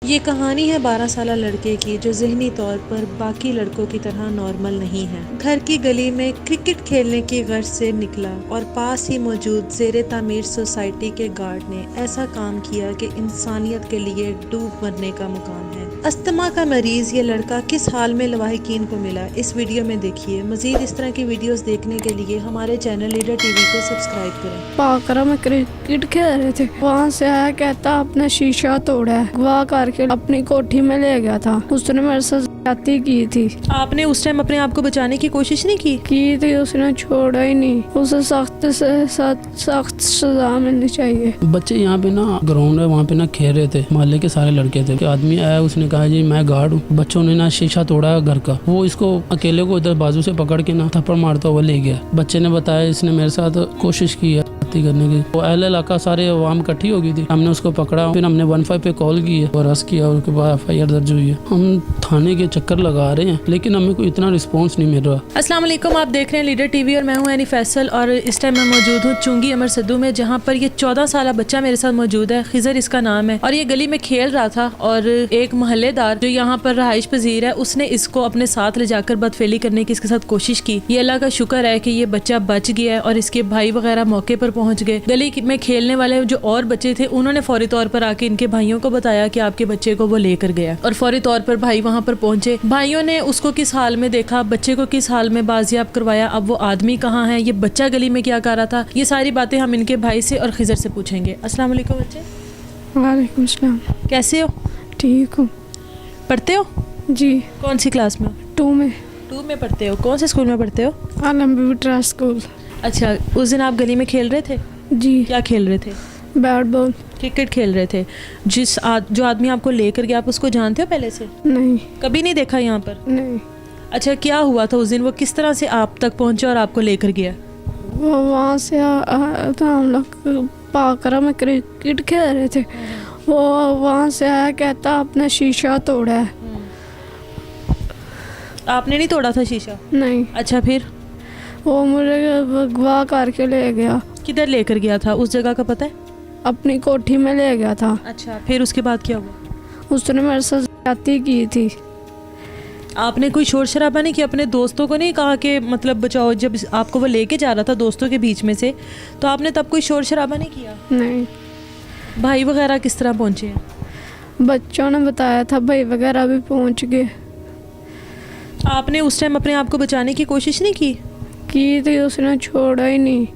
ये कहानी है 12 साला लड़के की जो ज़हनी तौर पर बाकी लड़कों की तरह नॉर्मल नहीं है। घर की गली में क्रिकेट खेलने की गर्ज से निकला और पास ही मौजूद ज़ेरे तामीर सोसाइटी के गार्ड ने ऐसा काम किया कि इंसानियत के लिए डूब मरने का मुकाम है। अस्थमा का मरीज ये लड़का किस हाल में लवाहिकीन को मिला, इस वीडियो में देखिए। मजीद इस तरह की वीडियोस देखने के लिए हमारे चैनल लीडर टीवी को सब्सक्राइब करें। पाकरा में क्रिकेट खेल रहे थे, वहाँ से आया, कहता आपने शीशा तोड़ा है। गवाह करके अपनी कोठी में ले गया था। उसने मेरे साथ ज्यादती की थी। आपने उस टाइम अपने आप को बचाने की कोशिश नहीं की थी, उसने छोड़ा ही नहीं। उसे सख्त से सख्त सजा मिलनी चाहिए। बच्चे यहाँ पे ना ग्राउंड है, वहाँ पे ना खेल रहे थे, मोहल्ले के सारे लड़के थे। आदमी आया, उसने कहा जी मैं गार्ड हूँ। बच्चों ने ना शीशा तोड़ा घर का। वो इसको अकेले को इधर बाजू से पकड़ के ना थप्पड़ मारता हुआ ले गया। बच्चे ने बताया इसने मेरे साथ कोशिश की है करने की। वो अहले इलाका सारे अवाम इकट्ठी हो गई थी। हमने उसको पकड़ा, फिर हमने 15 पे कॉल की है और अरेस्ट किया। उसके बाद FIR दर्ज हुई है। हम थाने के चक्कर लगा रहे हैं लेकिन हमें कोई इतना रिस्पांस नहीं मिल रहा। अस्सलाम वालेकुम, आप देख रहे हैं लीडर टीवी और मैं हूं एनी फैसल। और इस टाइम मैं मौजूद हूं चुंगी अमर सद्दू में, जहां पर ये 14 साला बच्चा मेरे साथ मौजूद है। खिजर इसका नाम है और ये गली में खेल रहा था और एक मोहल्लेदार जो यहाँ पर रहाइश पजीर है उसने इसको अपने साथ ले जाकर बदफेली करने की इसके साथ कोशिश की। ये अल्लाह का शुक्र है कि ये बच्चा बच गया है और इसके भाई वगैरह मौके पर पहुंच गए। गली में खेलने वाले जो और बच्चे थे उन्होंने फौरी तौर पर आके इनके भाइयों को बताया कि आपके बच्चे को वो लेकर गया और फौरी तौर पर भाई वहां पर पहुंचे। भाइयों ने उसको किस हाल में देखा, बच्चे को किस हाल में बाजियाब करवाया, अब वो आदमी कहाँ है, ये बच्चा गली में क्या कर रहा था, ये सारी बातें हम इनके भाई से और खिजर से पूछेंगे। अस्सलाम वालेकुम बच्चे। वालेकुम सलाम। कैसे हो? ठीक हूँ। पढ़ते हो? जी। कौन सी क्लास में? 2 में। 2 में पढ़ते हो? कौन से स्कूल में पढ़ते हो? आलम ट्रस्ट स्कूल। अच्छा, उस दिन आप गली में खेल रहे थे? जी। क्या खेल रहे थे? बैट बॉल, क्रिकेट खेल रहे थे। जो आदमी आपको लेकर गया आप उसको जानते हो पहले से? नहीं। कभी नहीं देखा यहाँ पर? नहीं। अच्छा, क्या हुआ था उस दिन? वो किस तरह से आप तक पहुंचा और आपको लेकर गया? वो वहाँ से हम लोग पाकरा में क्रिकेट खेल रहे थे। वो वहाँ से आया, कहता आपने शीशा तोड़ा है। आपने नहीं तोड़ा था शीशा? नहीं। अच्छा, फिर? वो मुझे गवाह करके ले गया। किधर लेकर गया था? उस जगह का पता है? अपनी कोठी में ले गया था। अच्छा, फिर उसके बाद क्या हुआ? उसने मेरे साथ ज्यादती की थी। आपने कोई शोर शराबा नहीं किया? अपने दोस्तों को नहीं कहा कि मतलब बचाओ? जब आपको वो लेके जा रहा था दोस्तों के बीच में से, तो आपने तब कोई शोर शराबा नहीं किया? नहीं। भाई वगैरह किस तरह पहुंचे हैं? बच्चों ने बताया था, भाई वगैरह भी पहुंच गए। आपने उस टाइम अपने आप को बचाने की कोशिश नहीं की थी, उसने छोड़ा ही नहीं।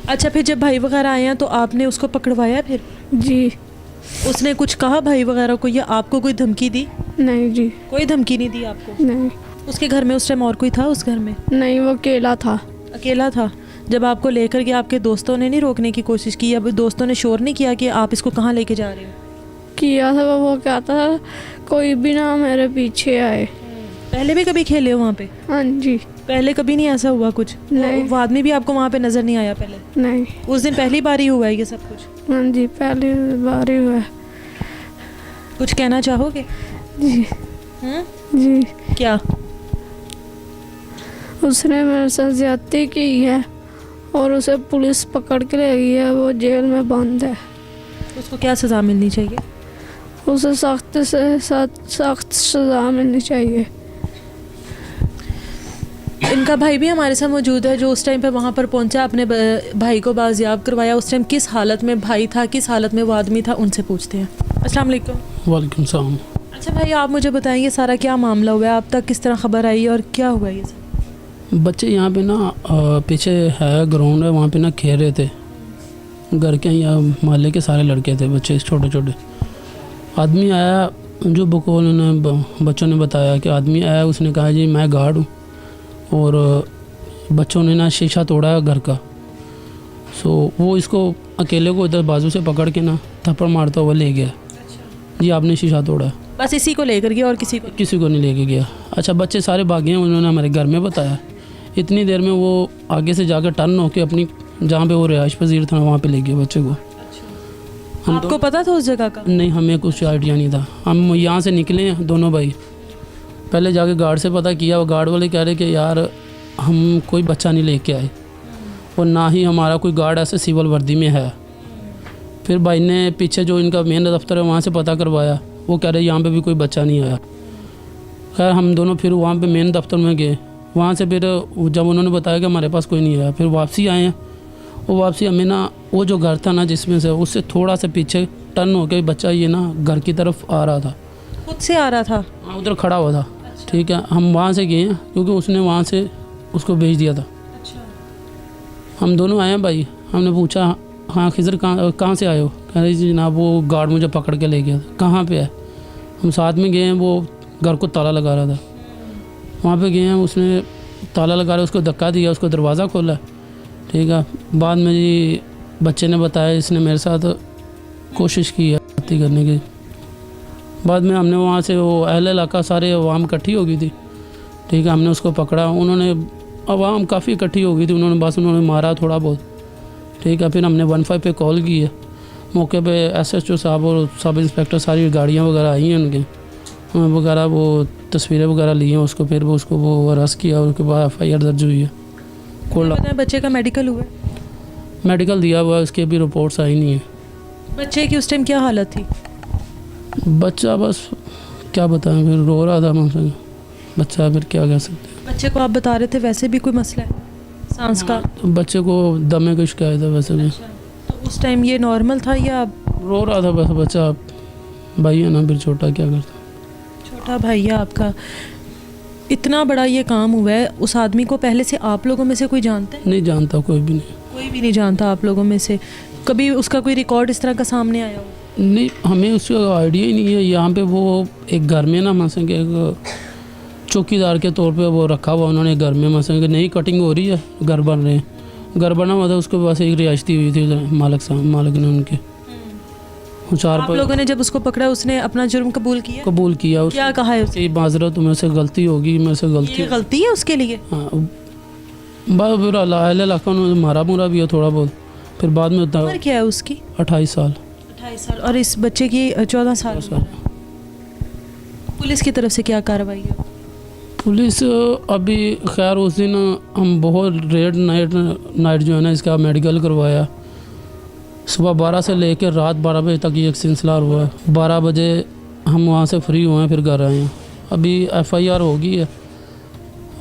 अच्छा, फिर जब भाई वगैरह आए हैं तो आपने उसको पकड़वाया फिर? जी। उसने कुछ कहा भाई वगैरह को या आपको कोई धमकी दी? नहीं जी। कोई धमकी नहीं दी आपको? नहीं। उसके घर में उस टाइम और कोई था उस घर में? नहीं, वो अकेला था। अकेला था। जब आपको लेकर गया आपके दोस्तों ने नहीं रोकने की कोशिश की? अब दोस्तों ने शोर नहीं किया कि आप इसको कहाँ लेके जा रहे हो? किया था। वो कहता था कोई भी ना मेरे पीछे आए। पहले भी कभी खेले हो वहाँ पे? हाँ जी। पहले कभी नहीं ऐसा हुआ कुछ? नहीं। वो आदमी भी आपको वहाँ पे नजर नहीं आया पहले? नहीं। उस दिन पहली बार ही हुआ है ये सब कुछ? हाँ जी, पहली बार ही हुआ। कुछ कहना चाहोगे? जी। जी। क्या? उसने मेरे साथ ज्यादती की है और उसे पुलिस पकड़ के ले गई है। वो जेल में बंद है। उसको क्या सज़ा मिलनी चाहिए? उसे सख्त से सख्त सजा मिलनी चाहिए। इनका भाई भी हमारे साथ मौजूद है जो उस टाइम पे वहाँ पर पहुँचा, अपने भाई को बाजियाब करवाया। उस टाइम किस हालत में भाई था, किस हालत में वो आदमी था, उनसे पूछते हैं। अस्सलाम वालेकुम। वालेकुम सलाम। अच्छा भाई, आप मुझे बताएंगे सारा क्या मामला हुआ है, आप तक किस तरह खबर आई और क्या हुआ ये सब? बच्चे यहाँ पे ना पीछे है ग्राउंड है, वहाँ पे ना खेल रहे थे। घर के यहाँ मोहल्ले के सारे लड़के थे, बच्चे छोटे छोटे। आदमी आया, जो बच्चों ने बताया कि आदमी आया, उसने कहा जी मैं गार्ड हूँ और बच्चों ने ना शीशा तोड़ा घर का। वो इसको अकेले को इधर बाजू से पकड़ के ना थप्पड़ मारता हुआ ले गया। जी आपने शीशा तोड़ा? बस इसी को लेकर गया और किसी को नहीं लेके गया। अच्छा, बच्चे सारे भागे हैं, उन्होंने हमारे घर में बताया। इतनी देर में वो आगे से जाकर टर्न होके अपनी जहाँ पे वो रिहाइश पजीर था वहाँ पे ले गया बच्चे को। आपको पता था उस जगह का? नहीं, हमें कुछ आइडिया नहीं था। हम यहाँ से निकले हैं दोनों भाई, पहले जाके गार्ड से पता किया। वो गार्ड वाले कह रहे कि यार हम कोई बच्चा नहीं लेके आए और ना ही हमारा कोई गार्ड ऐसे सिविल वर्दी में है। फिर भाई ने पीछे जो इनका मेन दफ्तर है वहाँ से पता करवाया, वो कह रहे यहाँ पे भी कोई बच्चा नहीं आया। खैर हम दोनों फिर वहाँ पे मेन दफ्तर में गए, वहाँ से फिर जब उन्होंने बताया कि हमारे पास कोई नहीं आया, फिर वापसी आए हैं। वो वापसी हमें ना वो जो घर था ना जिसमें से, उससे थोड़ा सा पीछे टर्न हो के बच्चा ये ना घर की तरफ आ रहा था, खुद से आ रहा था? हाँ उधर खड़ा हुआ था। ठीक है, हम वहाँ से गए हैं क्योंकि उसने वहाँ से उसको भेज दिया था। हम दोनों आए हैं भाई, हमने पूछा हाँ खिजर कहाँ से आए हो? कह रहे जी जनाब वो गार्ड मुझे पकड़ के ले गया था। कहाँ पे है? हम साथ में गए हैं, वो घर को ताला लगा रहा था। वहाँ पे गए हैं, उसने ताला लगा रहा, उसको धक्का दिया, उसको दरवाज़ा खोला। ठीक है, बाद में जी बच्चे ने बताया इसने मेरे साथ कोशिश की है हत्या करने की। बाद में हमने वहाँ से वो अहले इलाका सारे अवाम इकट्ठी हो गई थी। ठीक है, हमने उसको पकड़ा, उन्होंने अवाम काफ़ी इकट्ठी हो गई थी, उन्होंने मारा थोड़ा बहुत। ठीक है, फिर हमने 15 पे कॉल की है। मौके पे SHO साहब और सब इंस्पेक्टर सारी गाड़ियाँ वगैरह आई हैं उनके वगैरह, वो तस्वीरें वगैरह ली हैं उसको, फिर वो उसको वो अरेस्ट किया, उसके बाद FIR दर्ज हुई है। बताएं बच्चे का मेडिकल हुआ? मेडिकल दिया हुआ है, उसकी अभी रिपोर्ट्स आई नहीं है। बच्चे की उस टाइम क्या हालत थी? बच्चा बस क्या बताएं, फिर रो रहा था मुझसे बच्चा, फिर क्या कह सकते हैं। बच्चे को आप बता रहे थे वैसे भी कोई मसला है सांस का? बच्चे को दमे की शिकायत है वैसे भी। तो उस टाइम ये नॉर्मल था या? रो रहा था बस बच्चा, भाई है ना फिर छोटा, क्या करता। छोटा भाई है आपका। इतना बड़ा ये काम हुआ है, उस आदमी को पहले से आप लोगों में से कोई जानता है? नहीं जानता, कोई भी नहीं। कोई भी नहीं जानता आप लोगों में से? कभी उसका कोई रिकॉर्ड इस तरह का सामने आया हो? नहीं, हमें उसका आइडिया ही नहीं है। यहाँ पे वो एक घर में ना मसलन के एक चौकीदार के तौर पे वो रखा हुआ उन्होंने घर में, मसलन कि नई कटिंग हो रही है, घर बन रहे हैं, घर बना हुआ था, उसके पास एक रिहाइश दी हुई थी मालिक ने उनके। आप लोगों ने जब उसको पकड़ा उसने अपना जुर्म कबूल किया? कबूल किया। क्या कहा है उसने? माजरत मेरे से गलती होगी, मेरे से गलती है उसके लिए। हाँ, बस फिर अहले इलाका उन्होंने मारा मुरा भी है थोड़ा बहुत। फिर बाद में उम्र क्या है उसकी? 28 साल। 28 साल। और इस बच्चे की 14 साल। पुलिस की तरफ से क्या कार्रवाई है? पुलिस अभी खैर उस दिन हम बहुत रेड नाइट जो है ना इसका मेडिकल करवाया। सुबह 12 से लेकर रात 12 बजे तक ये एक सिलसिला हुआ है। 12 बजे हम वहाँ से फ्री हुए हैं, फिर घर आए हैं। अभी FIR होगी है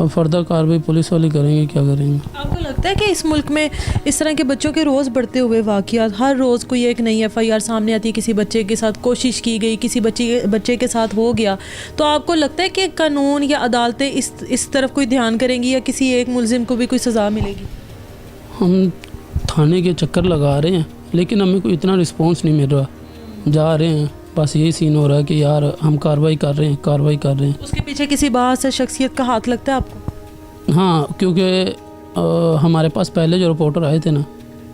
और फर्दर कार्रवाई पुलिस वाले करेंगे, क्या करेंगे। आपको लगता है कि इस मुल्क में इस तरह के बच्चों के रोज़ बढ़ते हुए वाक़यात, हर रोज़ कोई एक नई FIR सामने आती है, किसी बच्चे के साथ कोशिश की गई, किसी बच्चे के साथ हो गया, तो आपको लगता है कि कानून या अदालतें इस तरफ कोई ध्यान करेंगी या किसी एक मुलजिम को भी कोई सज़ा मिलेगी? हम थाने के चक्कर लगा रहे हैं लेकिन हमें कोई इतना रिस्पॉन्स नहीं मिल रहा। जा रहे हैं, बस यही सीन हो रहा है कि यार हम कार्रवाई कर रहे हैं। उसके पीछे किसी बात से शख्सियत का हाथ लगता है आपको? हाँ, क्योंकि हमारे पास पहले जो रिपोर्टर आए थे ना,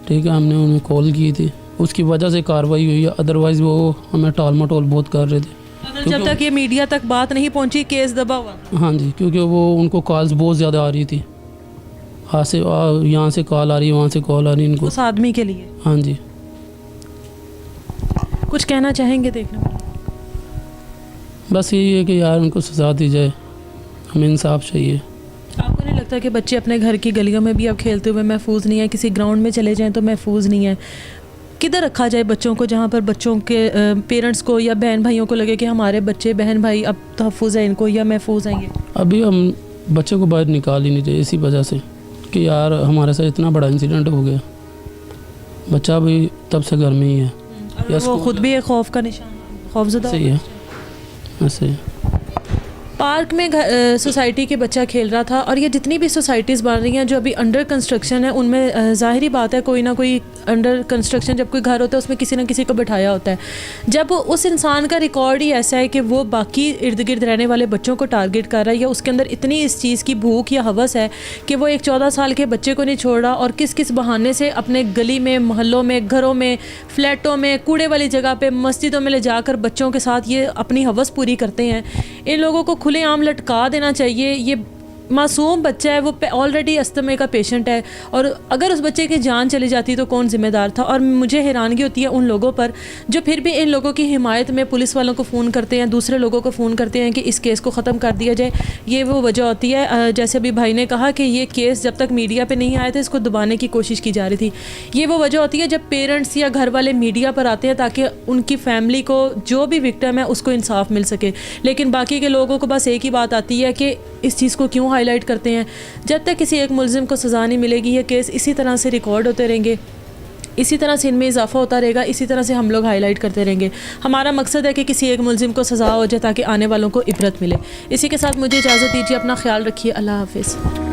ठीक है, हमने उन्हें कॉल की थी, उसकी वजह से कार्रवाई हुई है। अदरवाइज़ वो हमें टाल मटोल बहुत कर रहे थे। जब तक ये मीडिया तक बात नहीं पहुंची केस दबा हुआ? हाँ जी, क्योंकि वो उनको कॉल्स बहुत ज़्यादा आ रही थी, यहाँ से कॉल आ रही है, वहाँ से कॉल आ रही है इनको, उस आदमी के लिए। हाँ जी। कुछ कहना चाहेंगे देखने में? बस यही है कि यार उनको सज़ा दी जाए, हमें इंसाफ चाहिए। आपको नहीं लगता कि बच्चे अपने घर की गलियों में भी अब खेलते हुए महफूज नहीं है? किसी ग्राउंड में चले जाएं तो महफूज नहीं है। किधर रखा जाए बच्चों को जहाँ पर बच्चों के पेरेंट्स को या बहन भाइयों को लगे कि हमारे बच्चे बहन भाई अब तहफ़्फ़ुज़ है इनको या महफूज हैं ये? अभी हम बच्चे को बाहर निकाल ही नहीं रहे इसी वजह से कि यार हमारे साथ इतना बड़ा इंसिडेंट हो गया। बच्चा भी तब से घर में ही है। वो खुद भी एक खौफ का निशान, खौफज़दा सही है ऐसे। पार्क में सोसाइटी के बच्चा खेल रहा था और ये जितनी भी सोसाइटीज़ बन रही हैं जो अभी अंडर कंस्ट्रक्शन है उनमें ज़ाहिरी बात है कोई ना कोई अंडर कंस्ट्रक्शन जब कोई घर होता है उसमें किसी ना किसी को बिठाया होता है। जब उस इंसान का रिकॉर्ड ही ऐसा है कि वो बाकी इर्द गिर्द रहने वाले बच्चों को टारगेट कर रहा है या उसके अंदर इतनी इस चीज़ की भूख या हवस है कि वो एक 14 साल के बच्चे को नहीं छोड़ रहा और किस किस बहाने से अपने गली में, मोहल्लों में, घरों में, फ्लैटों में, कूड़े वाली जगह पर, मस्जिदों में ले जाकर बच्चों के साथ ये अपनी हवस पूरी करते हैं। इन लोगों को खुलेआम लटका देना चाहिए। ये मासूम बच्चा है, वो ऑलरेडी अस्थमे का पेशेंट है, और अगर उस बच्चे की जान चली जाती तो कौन ज़िम्मेदार था। और मुझे हैरानगी होती है उन लोगों पर जो फिर भी इन लोगों की हिमायत में पुलिस वालों को फ़ोन करते हैं, दूसरे लोगों को फ़ोन करते हैं कि इस केस को ख़त्म कर दिया जाए। ये वो वजह होती है, जैसे अभी भाई ने कहा कि ये केस जब तक मीडिया पे नहीं आए थे इसको दबाने की कोशिश की जा रही थी। ये वो वजह होती है जब पेरेंट्स या घर वाले मीडिया पर आते हैं ताकि उनकी फैमिली को, जो भी विक्टिम है, उसको इंसाफ मिल सके। लेकिन बाकी के लोगों को बस एक ही बात आती है कि इस चीज़ को क्यों हाईलाइट करते हैं। जब तक किसी एक मुलजिम को सज़ा नहीं मिलेगी ये केस इसी तरह से रिकॉर्ड होते रहेंगे, इसी तरह से इनमें इजाफा होता रहेगा, इसी तरह से हम लोग हाईलाइट करते रहेंगे। हमारा मकसद है कि किसी एक मुलजिम को सज़ा हो जाए ताकि आने वालों को इबरत मिले। इसी के साथ मुझे इजाज़त दीजिए, अपना ख्याल रखिए, अल्लाह हाफिज़।